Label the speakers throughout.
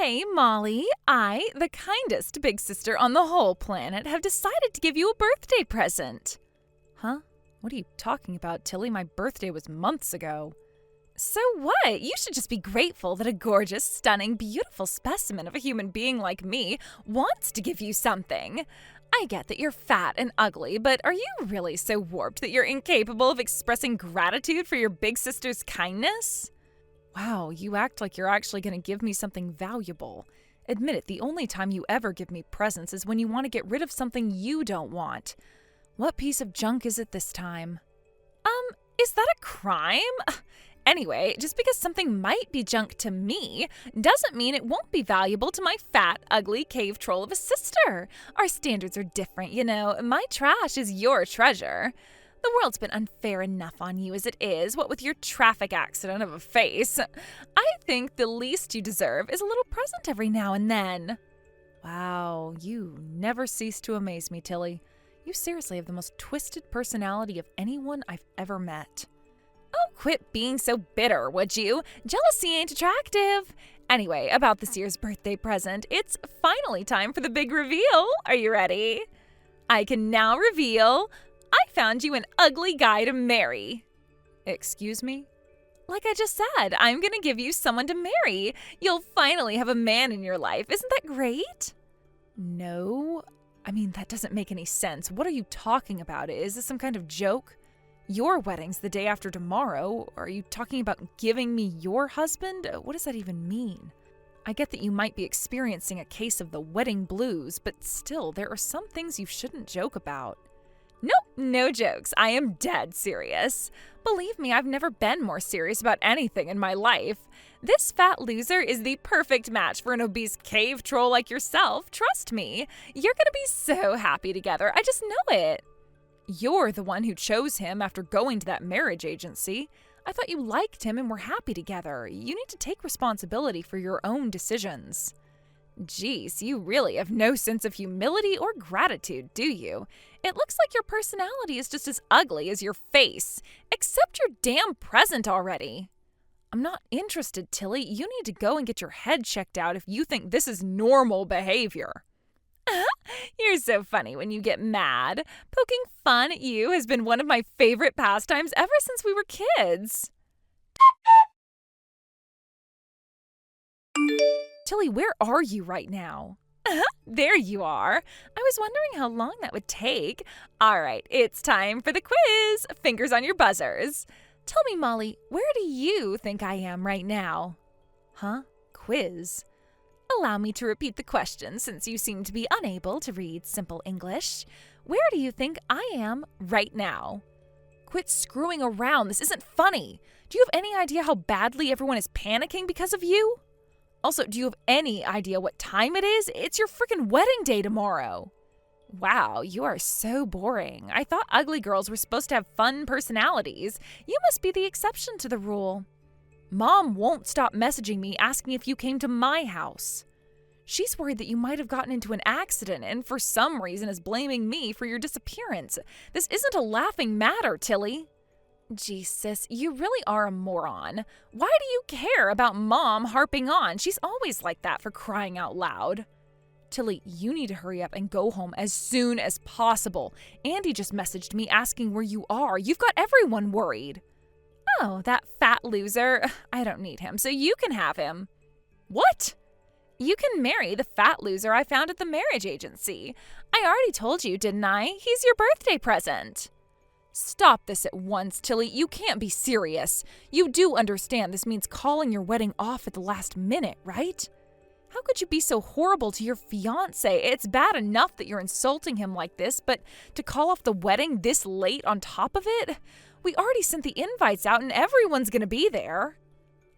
Speaker 1: Hey, Molly, I, the kindest big sister on the whole planet, have decided to give you a birthday present. Huh? What are you talking about, Tilly? My birthday was months ago. So what? You should just be grateful that a gorgeous, stunning, beautiful specimen of a human being like me wants to give you something. I get that you're fat and ugly, but are you really so warped that you're incapable of expressing gratitude for your big sister's kindness? Wow, you act like you're actually going to give me something valuable. Admit it, the only time you ever give me presents is when you want to get rid of something you don't want. What piece of junk is it this time? Is that a crime? Anyway, just because something might be junk to me doesn't mean it won't be valuable to my fat, ugly cave troll of a sister. Our standards are different, you know. My trash is your treasure. The world's been unfair enough on you as it is, what with your traffic accident of a face. I think the least you deserve is a little present every now and then. Wow, you never cease to amaze me, Tilly. You seriously have the most twisted personality of anyone I've ever met. Oh, quit being so bitter, would you? Jealousy ain't attractive. Anyway, about this year's birthday present, it's finally time for the big reveal. Are you ready? I can now reveal I found you an ugly guy to marry. Excuse me? Like I just said, I'm going to give you someone to marry. You'll finally have a man in your life. Isn't that great? No. I mean, that doesn't make any sense. What are you talking about? Is this some kind of joke? Your wedding's the day after tomorrow. Are you talking about giving me your husband? What does that even mean? I get that you might be experiencing a case of the wedding blues, but still, there are some things you shouldn't joke about. Nope, no jokes. I am dead serious. Believe me, I've never been more serious about anything in my life. This fat loser is the perfect match for an obese cave troll like yourself. Trust me. You're gonna be so happy together. I just know it. You're the one who chose him after going to that marriage agency. I thought you liked him and were happy together. You need to take responsibility for your own decisions. Geez, you really have no sense of humility or gratitude, do you? It looks like your personality is just as ugly as your face. Accept your damn present already. I'm not interested, Tilly. You need to go and get your head checked out if you think this is normal behavior. You're so funny when you get mad. Poking fun at you has been one of my favorite pastimes ever since we were kids. Tilly, where are you right now? There you are. I was wondering how long that would take. All right, it's time for the quiz. Fingers on your buzzers. Tell me, Molly, where do you think I am right now? Huh? Quiz? Allow me to repeat the question since you seem to be unable to read simple English. Where do you think I am right now? Quit screwing around. This isn't funny. Do you have any idea how badly everyone is panicking because of you? Also, do you have any idea what time it is? It's your freaking wedding day tomorrow. Wow, you are so boring. I thought ugly girls were supposed to have fun personalities. You must be the exception to the rule. Mom won't stop messaging me asking if you came to my house. She's worried that you might have gotten into an accident and for some reason is blaming me for your disappearance. This isn't a laughing matter, Tilly. Gee, sis, you really are a moron. Why do you care about Mom harping on? She's always like that, for crying out loud. Tilly, you need to hurry up and go home as soon as possible. Andy just messaged me asking where you are. You've got everyone worried. Oh, that fat loser. I don't need him, so you can have him. What? You can marry the fat loser I found at the marriage agency. I already told you, didn't I? He's your birthday present. Stop this at once, Tilly. You can't be serious. You do understand this means calling your wedding off at the last minute, right? How could you be so horrible to your fiance? It's bad enough that you're insulting him like this, but to call off the wedding this late on top of it? We already sent the invites out and everyone's gonna be there.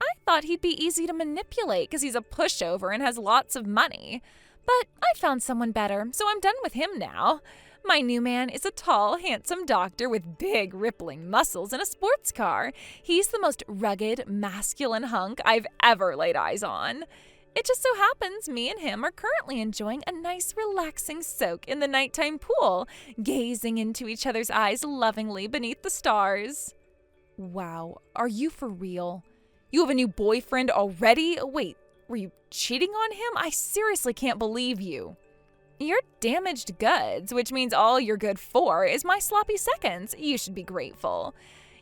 Speaker 1: I thought he'd be easy to manipulate because he's a pushover and has lots of money. But I found someone better, so I'm done with him now. My new man is a tall, handsome doctor with big, rippling muscles and a sports car. He's the most rugged, masculine hunk I've ever laid eyes on. It just so happens me and him are currently enjoying a nice, relaxing soak in the nighttime pool, gazing into each other's eyes lovingly beneath the stars. Wow, are you for real? You have a new boyfriend already? Wait, Were you cheating on him? I seriously can't believe you. You're damaged goods, which means all you're good for is my sloppy seconds. You should be grateful.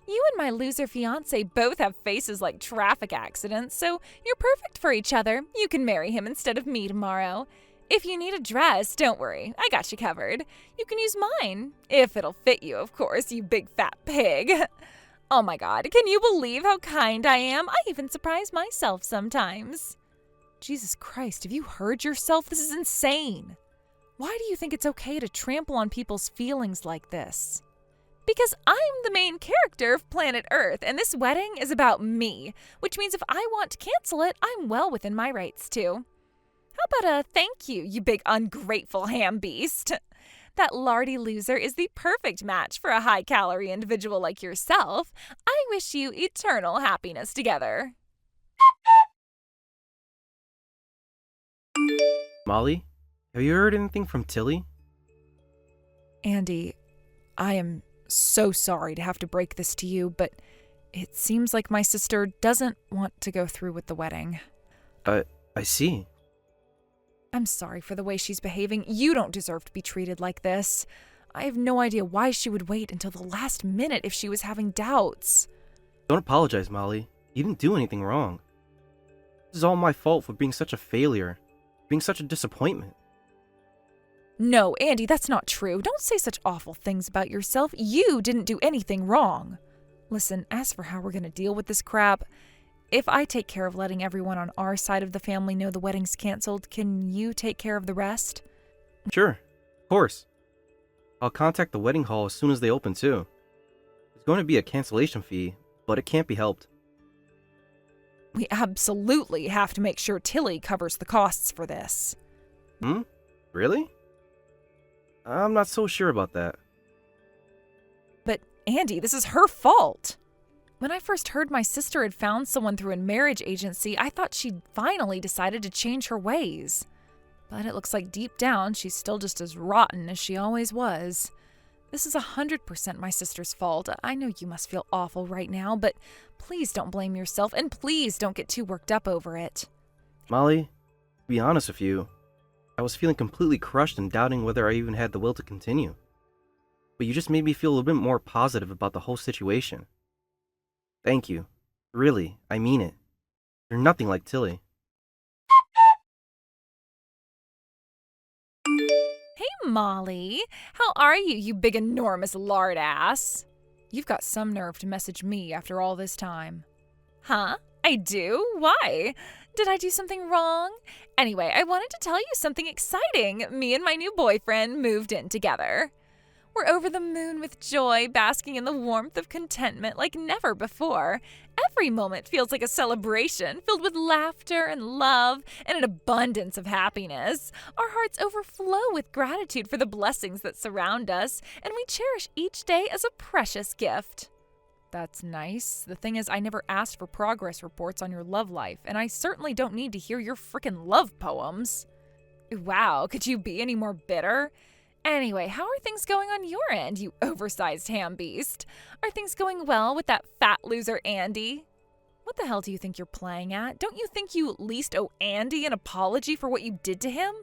Speaker 1: You and my loser fiance both have faces like traffic accidents, so you're perfect for each other. You can marry him instead of me tomorrow. If you need a dress, don't worry, I got you covered. You can use mine. If it'll fit you, of course, you big fat pig. Oh my God, can you believe how kind I am? I even surprise myself sometimes. Jesus Christ, have you heard yourself? This is insane. Why do you think it's okay to trample on people's feelings like this? Because I'm the main character of planet Earth, and this wedding is about me, which means if I want to cancel it, I'm well within my rights to. How about a thank you, you big ungrateful ham beast? That lardy loser is the perfect match for a high-calorie individual like yourself. I wish you eternal happiness together.
Speaker 2: Molly, have you heard anything from Tilly?
Speaker 1: Andy, I am so sorry to have to break this to you, but it seems like my sister doesn't want to go through with the wedding.
Speaker 2: I see.
Speaker 1: I'm sorry for the way she's behaving. You don't deserve to be treated like this. I have no idea why she would wait until the last minute if she was having doubts.
Speaker 2: Don't apologize, Molly. You didn't do anything wrong. This is all my fault for being such a failure, being such a disappointment.
Speaker 1: No, Andy, that's not true. Don't say such awful things about yourself. You didn't do anything wrong. Listen, as for how we're going to deal with this crap, if I take care of letting everyone on our side of the family know the wedding's canceled, can you take care of the rest?
Speaker 2: Sure, of course. I'll contact the wedding hall as soon as they open too. There's going to be a cancellation fee, but it can't be helped.
Speaker 1: We absolutely have to make sure Tilly covers the costs for this.
Speaker 2: Really? I'm not so sure about that.
Speaker 1: But Andy, this is her fault. When I first heard my sister had found someone through a marriage agency, I thought she'd finally decided to change her ways. But it looks like deep down, she's still just as rotten as she always was. This is 100% my sister's fault. I know you must feel awful right now, but please don't blame yourself, and please don't get too worked up over it.
Speaker 2: Molly, to be honest with you, I was feeling completely crushed and doubting whether I even had the will to continue. But you just made me feel a little bit more positive about the whole situation. Thank you. Really, I mean it. You're nothing like Tilly.
Speaker 1: Hey, Molly. How are you, you big enormous lard ass? You've got some nerve to message me after all this time. Huh? I do? Why? Did I do something wrong? Anyway, I wanted to tell you something exciting. Me and my new boyfriend moved in together. We're over the moon with joy, basking in the warmth of contentment like never before. Every moment feels like a celebration, filled with laughter and love and an abundance of happiness. Our hearts overflow with gratitude for the blessings that surround us, and we cherish each day as a precious gift. That's nice. The thing is, I never asked for progress reports on your love life, and I certainly don't need to hear your frickin' love poems. Wow, could you be any more bitter? Anyway, how are things going on your end, you oversized ham beast? Are things going well with that fat loser Andy? What the hell do you think you're playing at? Don't you think you at least owe Andy an apology for what you did to him?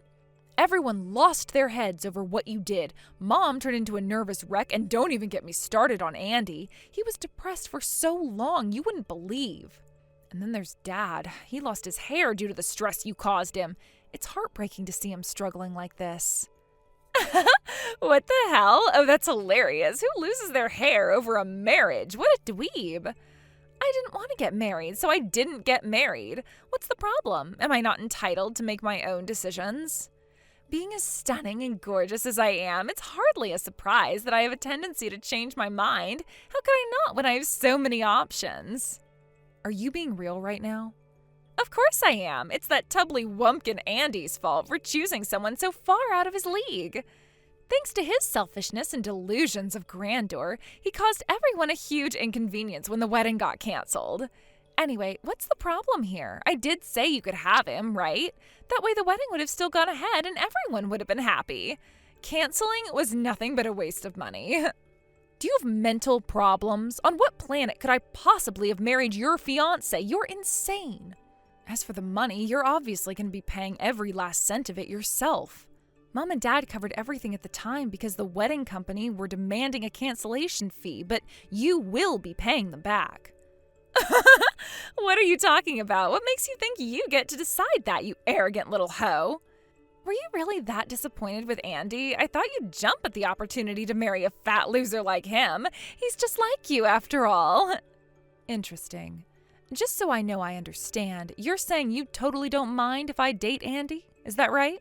Speaker 1: Everyone lost their heads over what you did. Mom turned into a nervous wreck, and don't even get me started on Andy. He was depressed for so long, you wouldn't believe. And then there's Dad. He lost his hair due to the stress you caused him. It's heartbreaking to see him struggling like this. What the hell? Oh, that's hilarious. Who loses their hair over a marriage? What a dweeb. I didn't want to get married, so I didn't get married. What's the problem? Am I not entitled to make my own decisions? Being as stunning and gorgeous as I am, it's hardly a surprise that I have a tendency to change my mind. How could I not when I have so many options? Are you being real right now? Of course I am. It's that tubbly wumpkin Andy's fault for choosing someone so far out of his league. Thanks to his selfishness and delusions of grandeur, he caused everyone a huge inconvenience when the wedding got canceled. Anyway, what's the problem here? I did say you could have him, right? That way the wedding would have still gone ahead and everyone would have been happy. Canceling was nothing but a waste of money. Do you have mental problems? On what planet could I possibly have married your fiance? You're insane. As for the money, you're obviously going to be paying every last cent of it yourself. Mom and Dad covered everything at the time because the wedding company were demanding a cancellation fee, but you will be paying them back. What are you talking about? What makes you think you get to decide that, you arrogant little hoe? Were you really that disappointed with Andy? I thought you'd jump at the opportunity to marry a fat loser like him. He's just like you, after all. Interesting. Just so I know I understand, you're saying you totally don't mind if I date Andy? Is that right?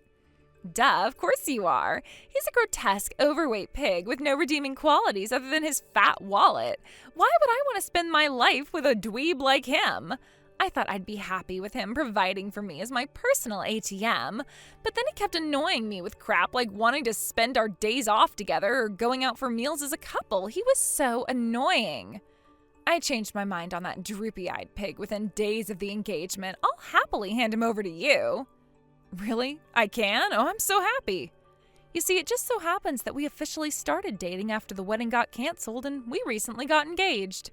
Speaker 1: Duh, of course you are. He's a grotesque, overweight pig with no redeeming qualities other than his fat wallet. Why would I want to spend my life with a dweeb like him? I thought I'd be happy with him providing for me as my personal ATM, but then he kept annoying me with crap like wanting to spend our days off together or going out for meals as a couple. He was so annoying. I changed my mind on that droopy-eyed pig within days of the engagement. I'll happily hand him over to you. Really? I can? Oh, I'm so happy. You see, it just so happens that we officially started dating after the wedding got canceled and we recently got engaged.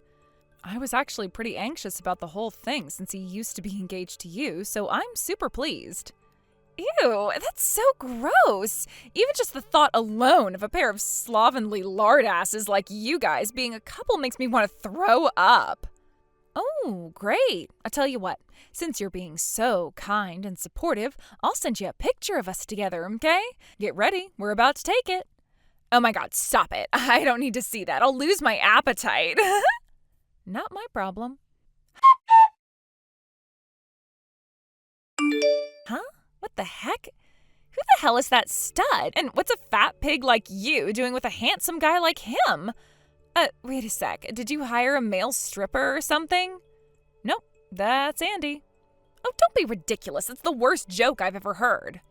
Speaker 1: I was actually pretty anxious about the whole thing since he used to be engaged to you, so I'm super pleased. Ew, that's so gross. Even just the thought alone of a pair of slovenly lard asses like you guys being a couple makes me want to throw up. Oh, great. I'll tell you what, since you're being so kind and supportive, I'll send you a picture of us together, okay? Get ready, we're about to take it. Oh my God, stop it. I don't need to see that. I'll lose my appetite. Not my problem. Huh? What the heck? Who the hell is that stud? And what's a fat pig like you doing with a handsome guy like him? Wait a sec. Did you hire a male stripper or something? Nope, that's Andy. Oh, don't be ridiculous. It's the worst joke I've ever heard.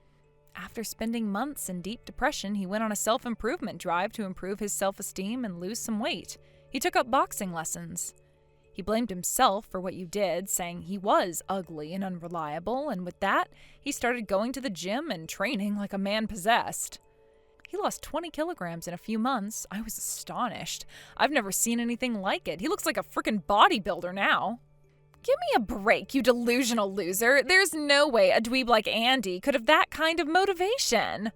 Speaker 1: After spending months in deep depression, he went on a self-improvement drive to improve his self-esteem and lose some weight. He took up boxing lessons. He blamed himself for what you did, saying he was ugly and unreliable, and with that, he started going to the gym and training like a man possessed. He lost 20 kilograms in a few months. I was astonished. I've never seen anything like it. He looks like a frickin' bodybuilder now. Give me a break, you delusional loser. There's no way a dweeb like Andy could have that kind of motivation.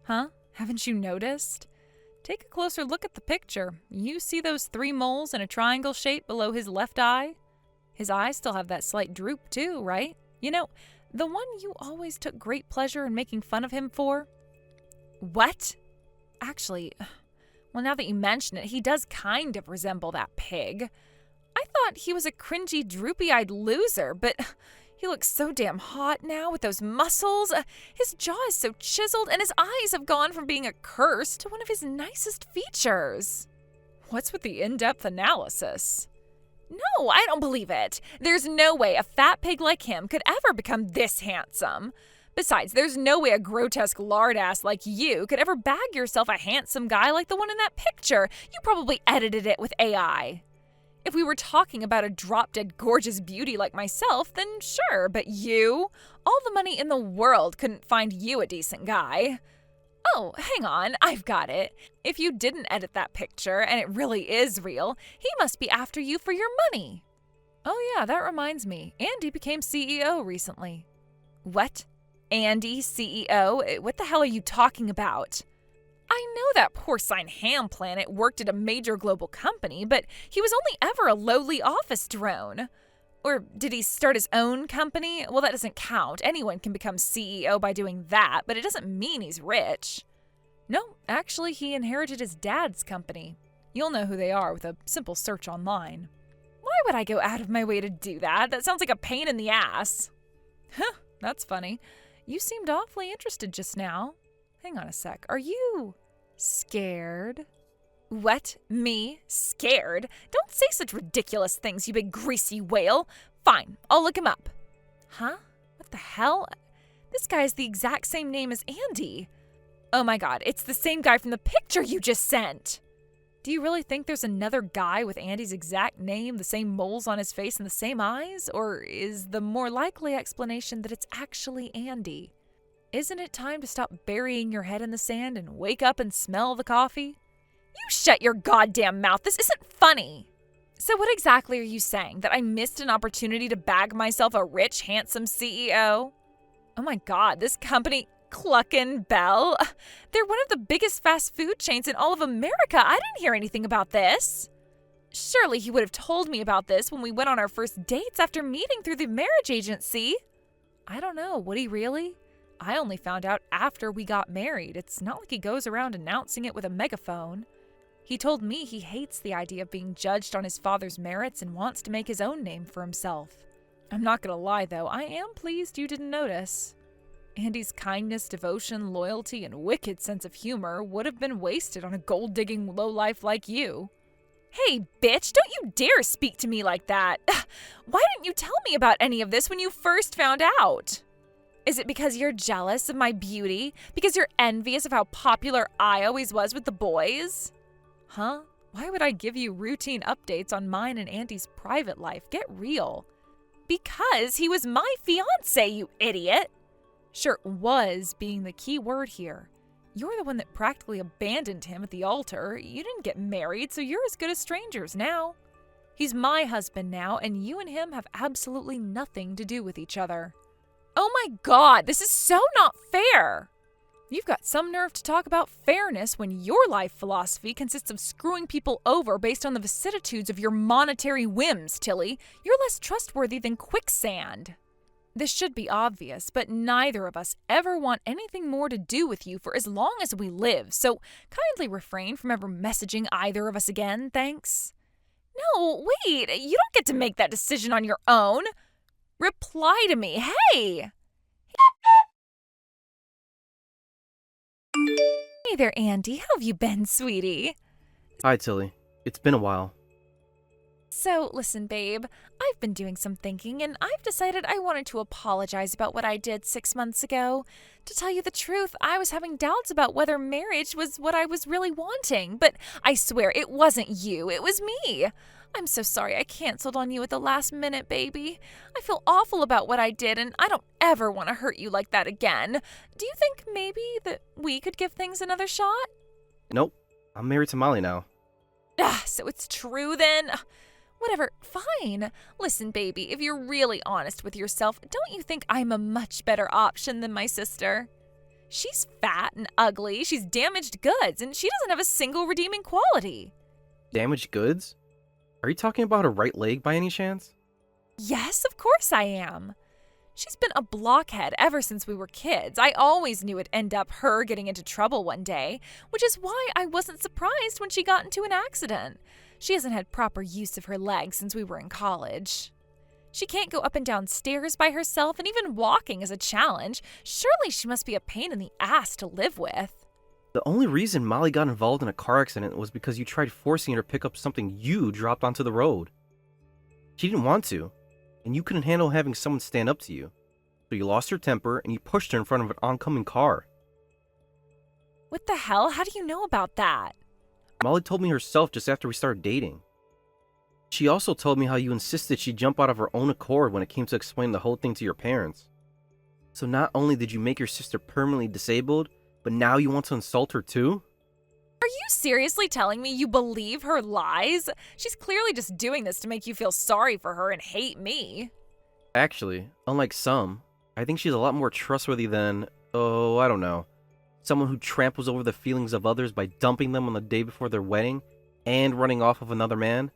Speaker 1: Huh? Haven't you noticed? Take a closer look at the picture. You see those 3 moles in a triangle shape below his left eye? His eyes still have that slight droop too, right? You know, the one you always took great pleasure in making fun of him for? What? Actually, well, now that you mention it, he does kind of resemble that pig. I thought he was a cringy, droopy-eyed loser, but he looks so damn hot now with those muscles. His jaw is so chiseled, and his eyes have gone from being a curse to one of his nicest features. What's with the in-depth analysis? No, I don't believe it. There's no way a fat pig like him could ever become this handsome. Besides, there's no way a grotesque lard ass like you could ever bag yourself a handsome guy like the one in that picture. You probably edited it with AI. If we were talking about a drop-dead gorgeous beauty like myself, then sure, but you? All the money in the world couldn't find you a decent guy. Oh, hang on, I've got it. If you didn't edit that picture, and it really is real, he must be after you for your money. Oh yeah, that reminds me. Andy became CEO recently. What? Andy, CEO? What the hell are you talking about? I know that porcine ham planet worked at a major global company, but he was only ever a lowly office drone. Or did he start his own company? Well, that doesn't count. Anyone can become CEO by doing that, but it doesn't mean he's rich. No, actually, he inherited his dad's company. You'll know who they are with a simple search online. Why would I go out of my way to do that? That sounds like a pain in the ass. Huh, that's funny. You seemed awfully interested just now. Hang on a sec. Are you scared? What? Me? Scared? Don't say such ridiculous things, you big greasy whale. Fine, I'll look him up. Huh? What the hell? This guy has the exact same name as Andy. Oh my God, it's the same guy from the picture you just sent. Do you really think there's another guy with Andy's exact name, the same moles on his face, and the same eyes? Or is the more likely explanation that it's actually Andy? Isn't it time to stop burying your head in the sand and wake up and smell the coffee? You shut your goddamn mouth. This isn't funny. So what exactly are you saying? That I missed an opportunity to bag myself a rich, handsome CEO? Oh my god, this company, Cluckin' Bell, they're one of the biggest fast food chains in all of America. I didn't hear anything about this. Surely he would have told me about this when we went on our first dates after meeting through the marriage agency. I don't know, would he really? I only found out after we got married. It's not like he goes around announcing it with a megaphone. He told me he hates the idea of being judged on his father's merits and wants to make his own name for himself. I'm not gonna lie though, I am pleased you didn't notice. Andy's kindness, devotion, loyalty, and wicked sense of humor would have been wasted on a gold-digging lowlife like you. Hey, bitch, don't you dare speak to me like that. Why didn't you tell me about any of this when you first found out? Is it because you're jealous of my beauty? Because you're envious of how popular I always was with the boys? Huh? Why would I give you routine updates on mine and Andy's private life? Get real. Because he was my fiance, you idiot. Sure, was being the key word here. You're the one that practically abandoned him at the altar. You didn't get married, so you're as good as strangers now. He's my husband now, and you and him have absolutely nothing to do with each other. Oh my god, this is so not fair! You've got some nerve to talk about fairness when your life philosophy consists of screwing people over based on the vicissitudes of your monetary whims, Tilly. You're less trustworthy than quicksand. This should be obvious, but neither of us ever want anything more to do with you for as long as we live, so kindly refrain from ever messaging either of us again, thanks. No, wait, you don't get to make that decision on your own. Reply to me, hey! Hey there, Andy. How have you been, sweetie?
Speaker 2: Hi, Tilly. It's been a while.
Speaker 1: So, listen, babe, I've been doing some thinking, and I've decided I wanted to apologize about what I did 6 months ago. To tell you the truth, I was having doubts about whether marriage was what I was really wanting, but I swear it wasn't you, it was me. I'm so sorry I canceled on you at the last minute, baby. I feel awful about what I did, and I don't ever want to hurt you like that again. Do you think maybe that we could give things another shot?
Speaker 2: Nope. I'm married to Molly now.
Speaker 1: So it's true then? Whatever, fine. Listen, baby, if you're really honest with yourself, don't you think I'm a much better option than my sister? She's fat and ugly, she's damaged goods, and she doesn't have a single redeeming quality.
Speaker 2: Damaged goods? Are you talking about her right leg by any chance?
Speaker 1: Yes, of course I am. She's been a blockhead ever since we were kids. I always knew it'd end up her getting into trouble one day, which is why I wasn't surprised when she got into an accident. She hasn't had proper use of her legs since we were in college. She can't go up and down stairs by herself, and even walking is a challenge. Surely she must be a pain in the ass to live with.
Speaker 2: The only reason Molly got involved in a car accident was because you tried forcing her to pick up something you dropped onto the road. She didn't want to, and you couldn't handle having someone stand up to you. So you lost your temper and you pushed her in front of an oncoming car.
Speaker 1: What the hell? How do you know about that?
Speaker 2: Molly told me herself just after we started dating. She also told me how you insisted she jump out of her own accord when it came to explain the whole thing to your parents. So not only did you make your sister permanently disabled, but now you want to insult her too?
Speaker 1: Are you seriously telling me you believe her lies? She's clearly just doing this to make you feel sorry for her and hate me.
Speaker 2: Actually, unlike some, I think she's a lot more trustworthy than, I don't know, someone who tramples over the feelings of others by dumping them on the day before their wedding and running off of another man.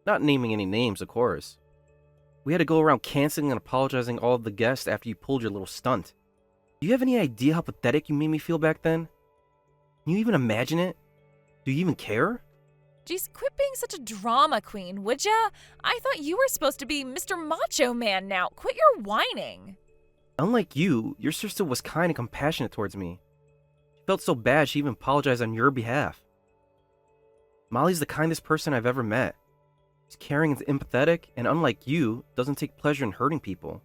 Speaker 2: Not naming any names, of course. We had to go around canceling and apologizing all of the guests after you pulled your little stunt. Do you have any idea how pathetic you made me feel back then? Can you even imagine it? Do you even care?
Speaker 1: Geez, quit being such a drama queen, would ya? I thought you were supposed to be Mr. Macho Man now. Quit your whining.
Speaker 2: Unlike you, your sister was kind and compassionate towards me. She felt so bad she even apologized on your behalf. Molly's the kindest person I've ever met. She's caring and empathetic, and unlike you, doesn't take pleasure in hurting people.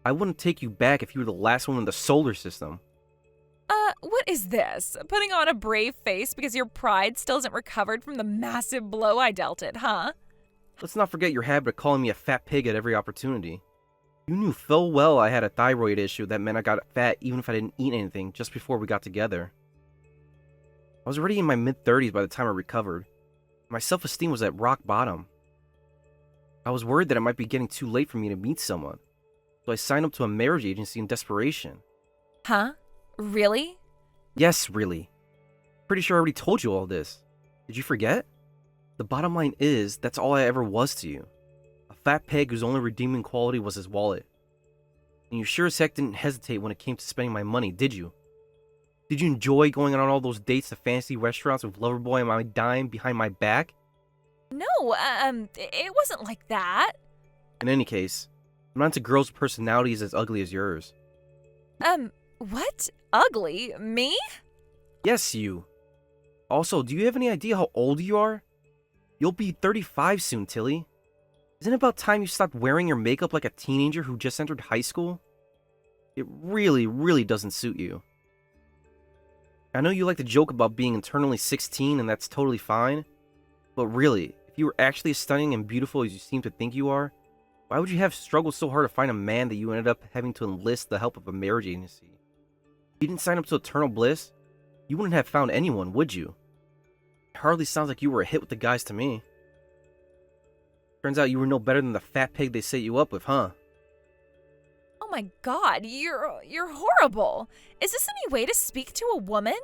Speaker 2: I wouldn't take you back if you were the last one in the solar system.
Speaker 1: What is this? Putting on a brave face because your pride still isn't recovered from the massive blow I dealt it, huh?
Speaker 2: Let's not forget your habit of calling me a fat pig at every opportunity. You knew full well I had a thyroid issue that meant I got fat even if I didn't eat anything just before we got together. I was already in my mid-30s by the time I recovered. My self-esteem was at rock bottom. I was worried that it might be getting too late for me to meet someone, so I signed up to a marriage agency in desperation.
Speaker 1: Huh? Really?
Speaker 2: Yes, really. Pretty sure I already told you all this. Did you forget? The bottom line is, that's all I ever was to you. A fat pig whose only redeeming quality was his wallet. And you sure as heck didn't hesitate when it came to spending my money, did you? Did you enjoy going on all those dates to fancy restaurants with Loverboy on my dime behind my back?
Speaker 1: No, it wasn't like that.
Speaker 2: In any case, I'm not into girls' personalities as ugly as yours.
Speaker 1: What? Ugly? Me?
Speaker 2: Yes, you. Also, do you have any idea how old you are? You'll be 35 soon, Tilly. Isn't it about time you stopped wearing your makeup like a teenager who just entered high school? It really, really doesn't suit you. I know you like to joke about being internally 16, and that's totally fine. But really, if you were actually as stunning and beautiful as you seem to think you are, why would you have struggled so hard to find a man that you ended up having to enlist the help of a marriage agency? If you didn't sign up to eternal bliss, you wouldn't have found anyone, would you? It hardly sounds like you were a hit with the guys to me. Turns out you were no better than the fat pig they set you up with, huh?
Speaker 1: Oh my god, you're horrible. Is this any way to speak to a woman?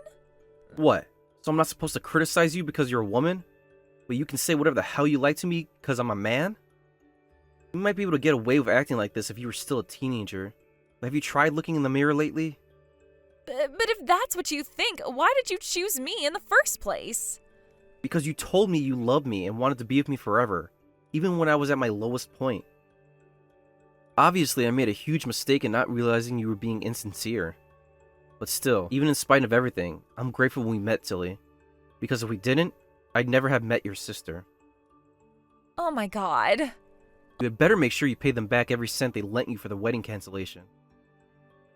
Speaker 2: What? So I'm not supposed to criticize you because you're a woman? But you can say whatever the hell you like to me because I'm a man? You might be able to get away with acting like this if you were still a teenager. But have you tried looking in the mirror lately?
Speaker 1: But if that's what you think, why did you choose me in the first place?
Speaker 2: Because you told me you loved me and wanted to be with me forever, even when I was at my lowest point. Obviously, I made a huge mistake in not realizing you were being insincere. But still, even in spite of everything, I'm grateful we met, Tilly. Because if we didn't, I'd never have met your sister.
Speaker 1: Oh my god.
Speaker 2: You had better make sure you pay them back every cent they lent you for the wedding cancellation.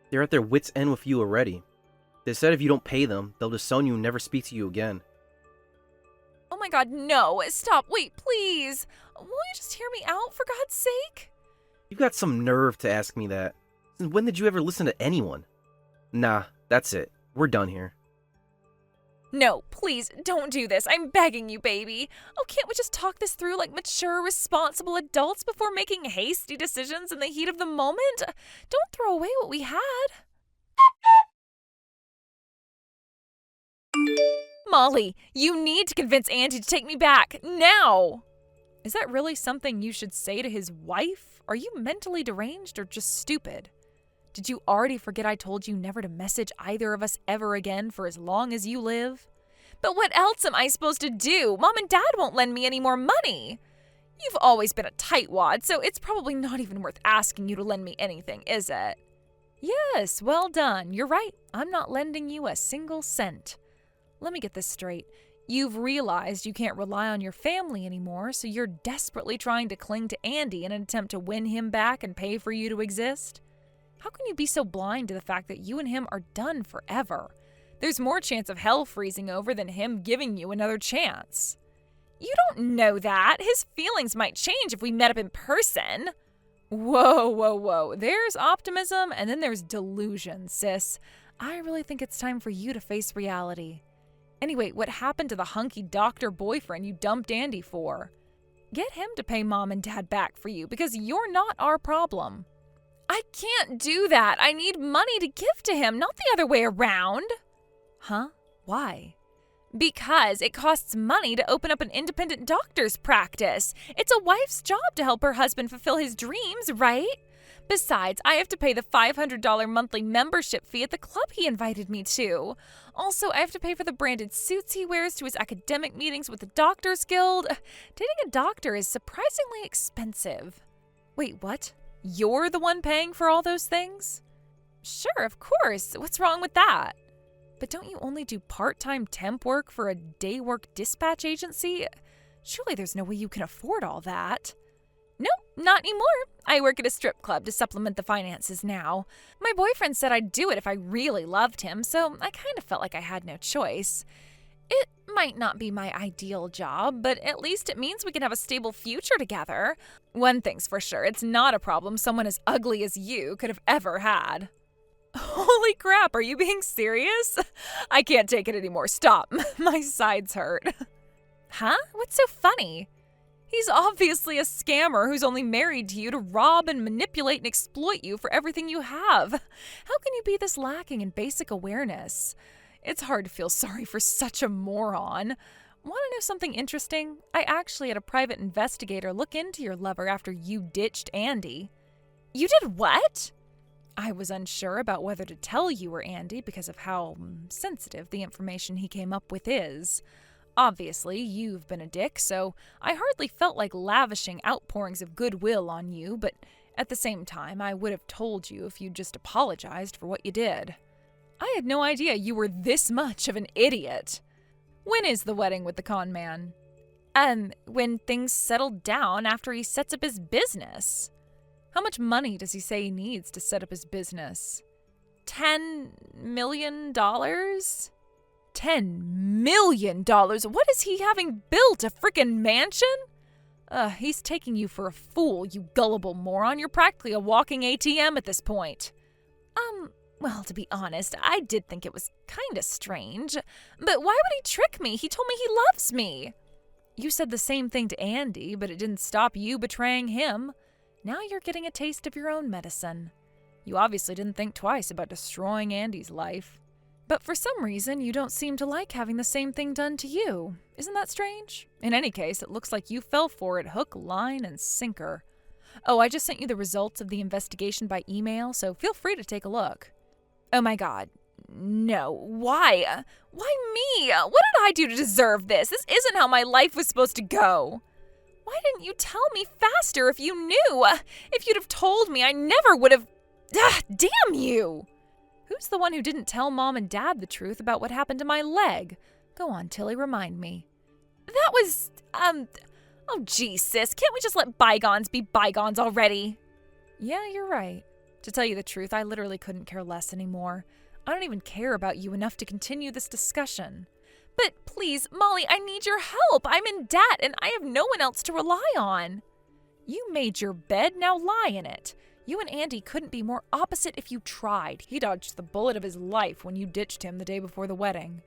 Speaker 2: They're at their wits' end with you already. They said if you don't pay them, they'll disown you and never speak to you again.
Speaker 1: Oh my god, no. Stop. Wait, please. Will you just hear me out, for God's sake?
Speaker 2: You've got some nerve to ask me that. Since when did you ever listen to anyone? Nah, that's it. We're done here.
Speaker 1: No, please, don't do this. I'm begging you, baby. Oh, can't we just talk this through like mature, responsible adults before making hasty decisions in the heat of the moment? Don't throw away what we had. Molly, you need to convince Andy to take me back, now! Is that really something you should say to his wife? Are you mentally deranged or just stupid? Did you already forget I told you never to message either of us ever again for as long as you live? But what else am I supposed to do? Mom and Dad won't lend me any more money. You've always been a tightwad, so it's probably not even worth asking you to lend me anything, is it? Yes, well done. You're right. I'm not lending you a single cent. Let me get this straight. You've realized you can't rely on your family anymore, so you're desperately trying to cling to Andy in an attempt to win him back and pay for you to exist? How can you be so blind to the fact that you and him are done forever? There's more chance of hell freezing over than him giving you another chance. You don't know that. His feelings might change if we met up in person. Whoa, whoa, whoa. There's optimism and then there's delusion, sis. I really think it's time for you to face reality. Anyway, what happened to the hunky doctor boyfriend you dumped Andy for? Get him to pay Mom and Dad back for you because you're not our problem. I can't do that. I need money to give to him, not the other way around. Huh? Why? Because it costs money to open up an independent doctor's practice. It's a wife's job to help her husband fulfill his dreams, right? Besides, I have to pay the $500 monthly membership fee at the club he invited me to. Also, I have to pay for the branded suits he wears to his academic meetings with the Doctors Guild. Dating a doctor is surprisingly expensive. Wait, what? You're the one paying for all those things? Sure, of course. What's wrong with that? But don't you only do part-time temp work for a day work dispatch agency? Surely there's no way you can afford all that. Nope, not anymore. I work at a strip club to supplement the finances now. My boyfriend said I'd do it if I really loved him, so I kind of felt like I had no choice. It might not be my ideal job, but at least it means we can have a stable future together. One thing's for sure, it's not a problem someone as ugly as you could have ever had. Holy crap, are you being serious? I can't take it anymore. Stop. My sides hurt. Huh? What's so funny? He's obviously a scammer who's only married to you to rob and manipulate and exploit you for everything you have. How can you be this lacking in basic awareness? It's hard to feel sorry for such a moron. Want to know something interesting? I actually had a private investigator look into your lover after you ditched Andy. You did what? I was unsure about whether to tell you or Andy because of how sensitive the information he came up with is. Obviously, you've been a dick, so I hardly felt like lavishing outpourings of goodwill on you, but at the same time, I would have told you if you'd just apologized for what you did. I had no idea you were this much of an idiot. When is the wedding with the con man? When things settle down after he sets up his business. How much money does he say he needs to set up his business? $10 million? $10 million? What is he having built? A frickin' mansion? He's taking you for a fool, you gullible moron. You're practically a walking ATM at this point. Well, to be honest, I did think it was kinda strange. But why would he trick me? He told me he loves me. You said the same thing to Andy, but it didn't stop you betraying him. Now you're getting a taste of your own medicine. You obviously didn't think twice about destroying Andy's life. But for some reason, you don't seem to like having the same thing done to you. Isn't that strange? In any case, it looks like you fell for it hook, line, and sinker. Oh, I just sent you the results of the investigation by email, so feel free to take a look. Oh my god. No. Why? Why me? What did I do to deserve this? This isn't how my life was supposed to go. Why didn't you tell me faster if you knew? If you'd have told me, I never would have... damn you! Who's the one who didn't tell Mom and Dad the truth about what happened to my leg? Go on, Tilly, remind me. That was, Oh, geez, sis, can't we just let bygones be bygones already? Yeah, you're right. To tell you the truth, I literally couldn't care less anymore. I don't even care about you enough to continue this discussion. But please, Molly, I need your help. I'm in debt, and I have no one else to rely on. You made your bed, now lie in it. You and Andy couldn't be more opposite if you tried. He dodged the bullet of his life when you ditched him the day before the wedding.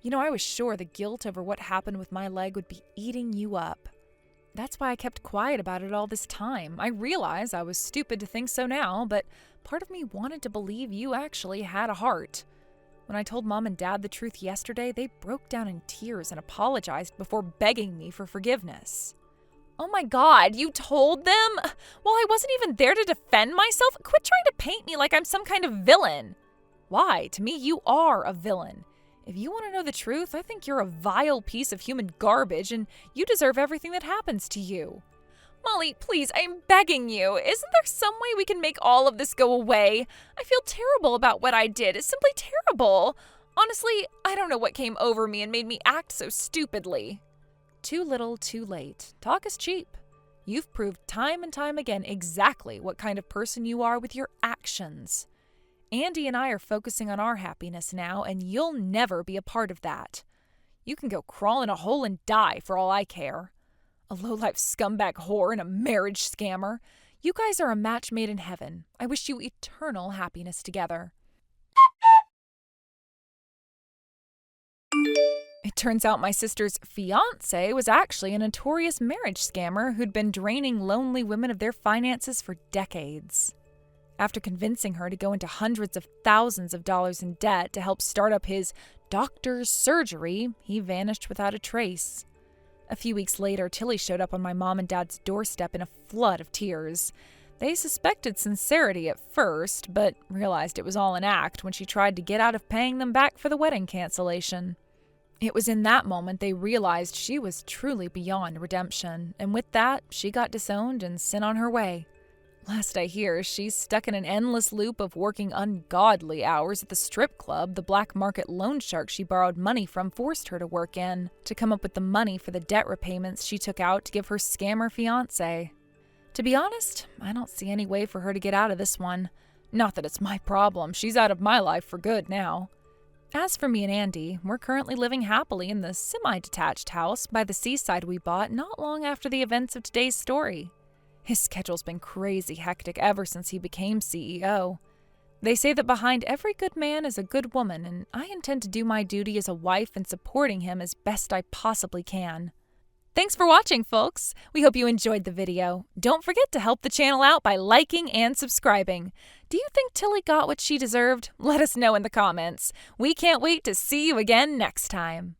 Speaker 1: You know, I was sure the guilt over what happened with my leg would be eating you up. That's why I kept quiet about it all this time. I realize I was stupid to think so now, but part of me wanted to believe you actually had a heart. When I told Mom and Dad the truth yesterday, they broke down in tears and apologized before begging me for forgiveness. Oh my god, you told them? Well, I wasn't even there to defend myself. Quit trying to paint me like I'm some kind of villain. Why? To me, you are a villain. If you want to know the truth, I think you're a vile piece of human garbage and you deserve everything that happens to you. Molly, please, I'm begging you. Isn't there some way we can make all of this go away? I feel terrible about what I did. It's simply terrible. Honestly, I don't know what came over me and made me act so stupidly. Too little, too late. Talk is cheap. You've proved time and time again exactly what kind of person you are with your actions. Andy and I are focusing on our happiness now, and you'll never be a part of that. You can go crawl in a hole and die for all I care. A low-life scumbag whore and a marriage scammer. You guys are a match made in heaven. I wish you eternal happiness together. It turns out my sister's fiance was actually a notorious marriage scammer who'd been draining lonely women of their finances for decades. After convincing her to go into hundreds of thousands of dollars in debt to help start up his doctor's surgery, he vanished without a trace. A few weeks later, Tilly showed up on my mom and dad's doorstep in a flood of tears. They suspected sincerity at first, but realized it was all an act when she tried to get out of paying them back for the wedding cancellation. It was in that moment they realized she was truly beyond redemption, and with that, she got disowned and sent on her way. Last I hear, she's stuck in an endless loop of working ungodly hours at the strip club the black market loan shark she borrowed money from forced her to work in, to come up with the money for the debt repayments she took out to give her scammer fiance. To be honest, I don't see any way for her to get out of this one. Not that it's my problem, she's out of my life for good now. As for me and Andy, we're currently living happily in the semi-detached house by the seaside we bought not long after the events of today's story. His schedule's been crazy hectic ever since he became CEO. They say that behind every good man is a good woman, and I intend to do my duty as a wife in supporting him as best I possibly can. Thanks for watching, folks. We hope you enjoyed the video. Don't forget to help the channel out by liking and subscribing. Do you think Tilly got what she deserved? Let us know in the comments. We can't wait to see you again next time.